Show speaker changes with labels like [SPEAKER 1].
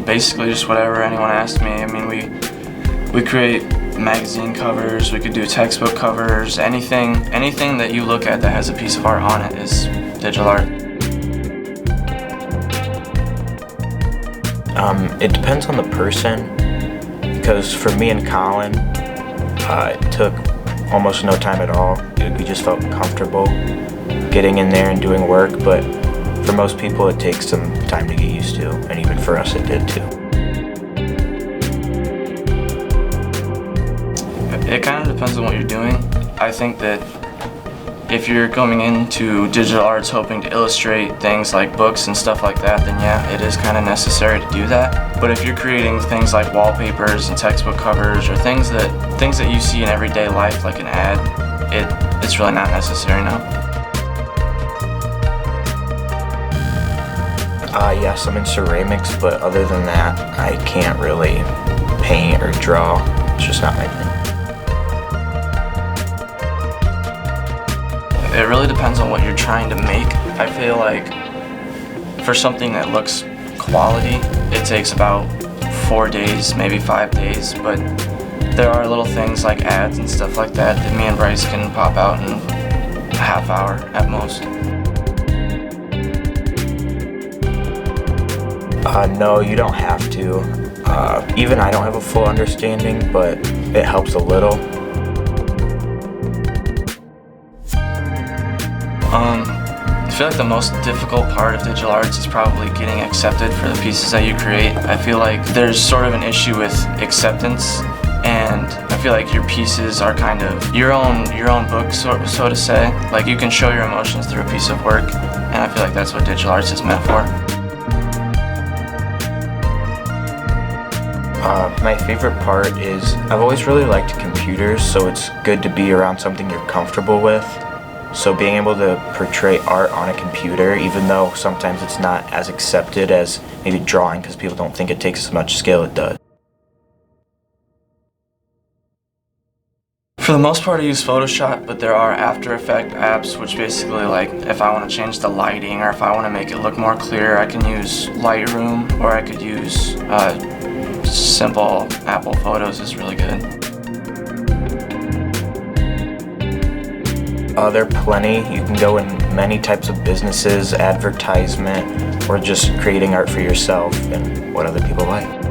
[SPEAKER 1] Basically just whatever anyone asks me. I mean, we create magazine covers, we could do textbook covers, anything that you look at that has a piece of art on it is digital art.
[SPEAKER 2] It depends on the person, because for me and Colin, it took almost no time at all. We just felt comfortable getting in there and doing work, but for most people it takes some time to get used to, and even for us it did too.
[SPEAKER 1] It kind of depends on what you're doing. I think that if you're coming into digital arts hoping to illustrate things like books and stuff like that, then yeah, it is kind of necessary to do that. But if you're creating things like wallpapers and textbook covers or things that you see in everyday life like an ad, it's really not necessary now.
[SPEAKER 2] Yes, I'm in ceramics, but other than that, I can't really paint or draw. It's just not my thing.
[SPEAKER 1] It really depends on what you're trying to make. I feel like for something that looks quality, it takes about 4 days, maybe 5 days, but there are little things like ads and stuff like that that me and Bryce can pop out in a half hour at most.
[SPEAKER 2] No, you don't have to. Even I don't have a full understanding, but it helps a little.
[SPEAKER 1] I feel like the most difficult part of digital arts is probably getting accepted for the pieces that you create. I feel like there's sort of an issue with acceptance, and I feel like your pieces are kind of your own book, so to say. Like, you can show your emotions through a piece of work, and I feel like that's what digital arts is meant for.
[SPEAKER 2] My favorite part is I've always really liked computers, so it's good to be around something you're comfortable with. So being able to portray art on a computer, even though sometimes it's not as accepted as maybe drawing because people don't think it takes as much skill, it does.
[SPEAKER 1] For the most part I use Photoshop, but there are After Effects apps which basically, like, if I want to change the lighting or if I want to make it look more clear, I can use Lightroom, or I could use simple Apple Photos is really good.
[SPEAKER 2] There are plenty. You can go in many types of businesses, advertisement, or just creating art for yourself and what other people like.